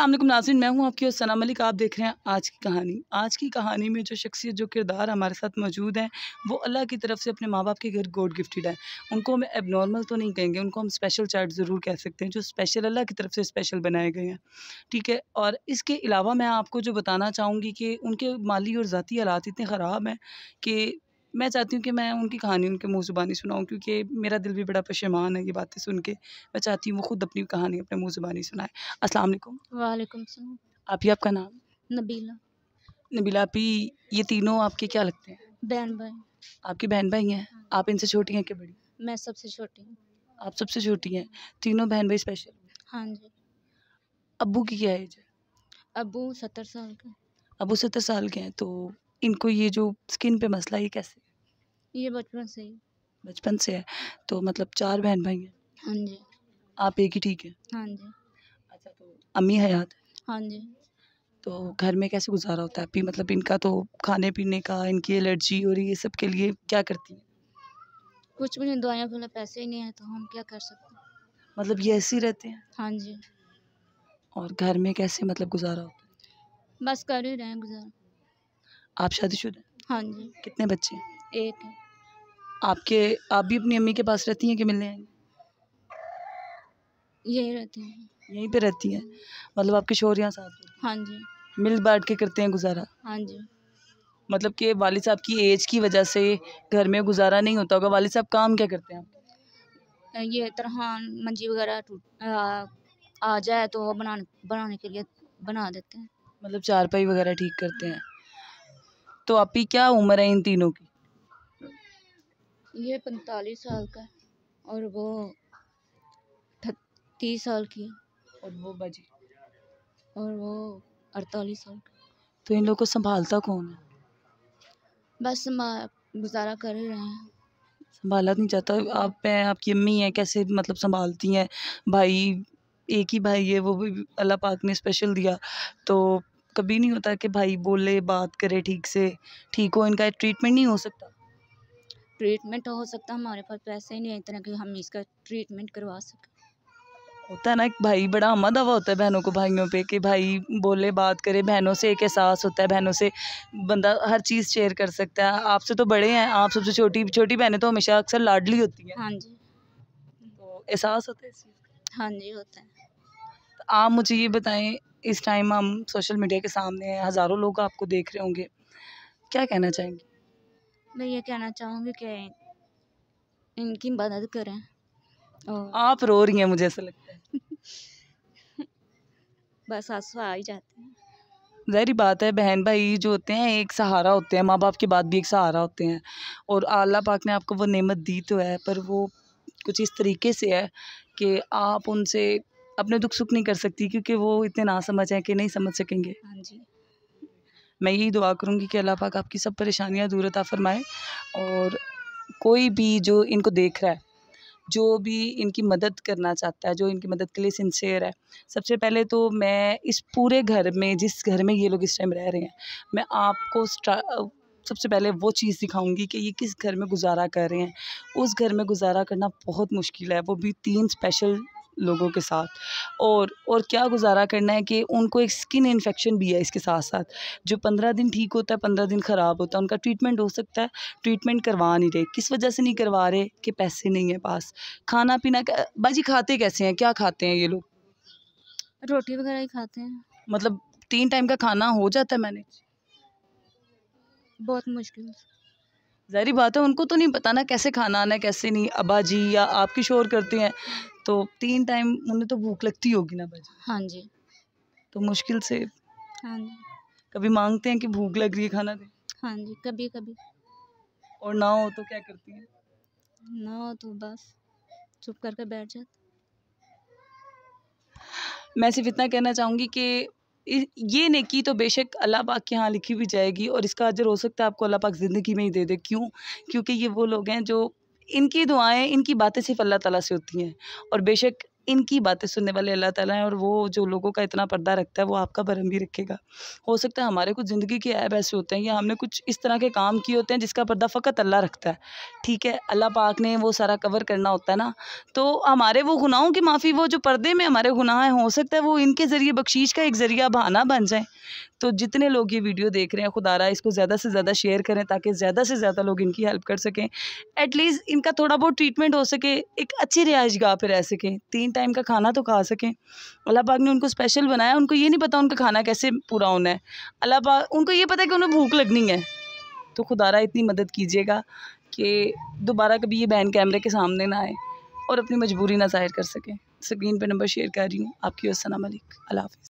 अस्सलाम वालेकुम नाज़रीन, मैं हूँ आपकी होस्ट सना मलिक। आप देख रहे हैं आज की कहानी। आज की कहानी में जो शख्सियत, जो किरदार हमारे साथ मौजूद हैं, वो अल्लाह की तरफ से अपने माँ बाप के घर गॉड गिफ्टेड है। उनको हम एबनॉर्मल तो नहीं कहेंगे, उनको हम स्पेशल चाइल्ड ज़रूर कह सकते हैं, जो स्पेशल अल्लाह की तरफ से स्पेशल बनाए गए हैं, ठीक है। और इसके अलावा मैं आपको जो बताना चाहूँगी कि उनके माली और ज़ाती हालात इतने ख़राब हैं कि मैं चाहती हूँ कि मैं उनकी कहानी उनके मुँह ज़ुबानी सुनाऊँ, क्योंकि मेरा दिल भी बड़ा पशेमान है ये बातें सुन के। मैं चाहती हूँ वो खुद अपनी कहानी अपने मुँह ज़ुबानी सुनाएँ। अस्सलाम वालेकुम। वालेकुम सलाम। आप ही, आपका नाम? नबीला। नबीला आपी, ये तीनों आपके क्या लगते हैं? बहन भाई। आपकी बहन भाई हैं? हाँ। आप इनसे छोटी हैं कि बड़ी? मैं सबसे छोटी हूँ। आप सबसे छोटी हैं। तीनों बहन भाई स्पेशल। हाँ जी। अब्बू की क्या एज है? अब्बू 70 साल का। अब्बू 70 साल के हैं। तो इनको ये जो स्किन पे मसला, ये कैसे? ये बचपन से ही। बचपन से है? तो मतलब 4 बहन भाई हैं। हाँ जी। आप एक ही ठीक है? हाँ जी। अच्छा, तो अम्मी हयात है? हाँ जी। तो घर में कैसे गुजारा होता है अभी? मतलब इनका तो खाने पीने का, इनकी एलर्जी और ये सब के लिए क्या करती हैं? कुछ भी नहीं, दवाइयाँ के लिए पैसे ही नहीं है तो हम क्या कर सकते हैं। मतलब ये ऐसे ही रहते हैं? हाँ जी। और घर में कैसे मतलब गुजारा होता है? बस कर ही रहे हैं गुजारा। आप शादीशुदा हैं? हाँ जी। कितने बच्चे हैं? एक है। आप भी अपनी अम्मी के पास रहती हैं कि मिलने आएंगी? यही रहते हैं। यहीं पे रहती हैं? मतलब आपके शौहर यहाँ साथ होते हैं? हाँ जी। मिल बांट के करते हैं गुजारा? हाँ जी। मतलब कि वालिद साहब की एज की वजह से घर में गुजारा नहीं होता होगा। वालिद साहब काम क्या करते हैं आपके? ये तरहान मंजी वगैरह आ जाए तो वो बनाने के लिए बना देते हैं। मतलब चारपाई वगैरह ठीक करते हैं। तो आपकी क्या उम्र है इन तीनों की? ये 45 साल का है और वो 30 साल की है और वो बाजी? और वो 48 साल का। तो इन लोगों को संभालता कौन है? बस गुजारा कर ही रहे हैं। संभाला नहीं जाता? आप हैं, आपकी अम्मी हैं, कैसे मतलब संभालती हैं? भाई, एक ही भाई है, वो भी अल्लाह पाक ने स्पेशल दिया। तो कभी नहीं होता कि भाई बोले, बात करे ठीक से, ठीक हो, इनका ट्रीटमेंट नहीं हो सकता? ट्रीटमेंट हो सकता, हमारे पास पैसे ही नहीं है इतना कि हम इसका ट्रीटमेंट करवा सकें। होता है ना, एक भाई बड़ा अम्मा दावा होता है बहनों को भाइयों पे कि भाई बोले, बात करे। बहनों से एक एहसास होता है, बहनों से बंदा हर चीज़ शेयर कर सकता है। आपसे तो बड़े हैं, आप सबसे छोटी छोटी बहनें तो हमेशा अक्सर लाडली होती हैं। हाँ जी। तो एहसास होता है इस चीज़ का। हाँ जी, होता है। तो आप मुझे ये बताएं, इस टाइम हम सोशल मीडिया के सामने हैं, हज़ारों लोग आपको देख रहे होंगे, क्या कहना चाहेंगे? मैं ये कहना चाहूँगी कि इनकी मदद करें और आप रो रही हैं, मुझे ऐसा लगता है। बस आंसू आ ही जाते हैं। ज़ाहिर बात है, बहन भाई जो होते हैं एक सहारा होते हैं, माँ बाप के बाद भी एक सहारा होते हैं। और अल्लाह पाक ने आपको वो नेमत दी तो है, पर वो कुछ इस तरीके से है कि आप उनसे अपने दुख सुख नहीं कर सकती, क्योंकि वो इतने नासमझ हैं कि नहीं समझ सकेंगे। हाँ जी। मैं यही दुआ करूँगी कि अल्लाह पाक आपकी सब परेशानियाँ दूर अता फ़रमाए। और कोई भी जो इनको देख रहा है, जो भी इनकी मदद करना चाहता है, जो इनकी मदद के लिए सिंसियर है, सबसे पहले तो मैं इस पूरे घर में, जिस घर में ये लोग इस टाइम रह रहे हैं, मैं आपको सबसे पहले वो चीज़ दिखाऊंगी कि ये किस घर में गुजारा कर रहे हैं। उस घर में गुजारा करना बहुत मुश्किल है, वो भी 3 स्पेशल लोगों के साथ। और क्या गुजारा करना है कि उनको एक स्किन इन्फेक्शन भी है इसके साथ साथ, जो 15 दिन ठीक होता है, 15 दिन ख़राब होता है। उनका ट्रीटमेंट हो सकता है, ट्रीटमेंट करवा नहीं रहे। किस वजह से नहीं करवा रहे? कि पैसे नहीं है पास। खाना पीना बाजी खाते कैसे हैं, क्या खाते हैं ये लोग? रोटी वगैरह ही खाते हैं। मतलब 3 टाइम का खाना हो जाता है मैनेज? बहुत मुश्किल से। ज़ाहिर बात है, उनको तो नहीं पता ना कैसे खाना आना है, कैसे नहीं। अब्बा जी या आपकी शोर करते हैं, तो 3 टाइम उन्हें तो भूख लगती होगी ना बाजी? हाँ जी। तो मुश्किल से हाँ जी। कभी मांगते हैं कि भूख लग रही है, खाना दें? हाँ जी, कभी कभी। और ना हो तो क्या करती हैं? ना हो तो बस चुप करके बैठ जाते। मैं सिर्फ इतना कहना चाहूँगी कि ये नेकी तो बेशक अल्लाह पाक के यहाँ लिखी भी जाएगी, और इसका अजर हो सकता है आपको अल्लाह पाक ज़िंदगी में ही दे दे। क्यों? क्योंकि ये वो लोग हैं जो, इनकी दुआएं, इनकी बातें सिर्फ अल्लाह ताला से होती हैं। और बेशक इनकी बातें सुनने वाले अल्लाह ताला हैं, और वो जो लोगों का इतना पर्दा रखता है वो आपका भरम भी रखेगा। हो सकता है हमारे कुछ ज़िंदगी के ऐब ऐसे होते हैं या हमने कुछ इस तरह के काम किए होते हैं जिसका पर्दा फ़कत अल्लाह रखता है, ठीक है। अल्लाह पाक ने वो सारा कवर करना होता है ना, तो हमारे वो गुनाहों की माफ़ी, वो जो पर्दे में हमारे गुनाह हैं, हो सकता है वो इनके ज़रिए बख्शीश का एक ज़रिया बहाना बन जाए। तो जितने लोग ये वीडियो देख रहे हैं, खुदारा इसको ज़्यादा से ज़्यादा शेयर करें ताकि ज़्यादा से ज़्यादा लोग इनकी हेल्प कर सकें। एटलीस्ट इनका थोड़ा बहुत ट्रीटमेंट हो सके, एक अच्छी रिहाइशगाह पे रह सकें, 3 टाइम का खाना तो खा सकें। अल्लाह पाक ने उनको स्पेशल बनाया, उनको ये नहीं पता उनका खाना कैसे पूरा होना है। अल्लाह पाक, उनको ये पता है कि उन्हें भूख लगनी है। तो खुदारा इतनी मदद कीजिएगा कि दोबारा कभी ये बहन कैमरे के सामने ना आए और अपनी मजबूरी ना ज़ाहिर कर सकें। स्क्रीन पे नंबर शेयर कर रही हूँ। आपकी अस्सलाम वालेकुम। अल्लाह हाफ़िज़।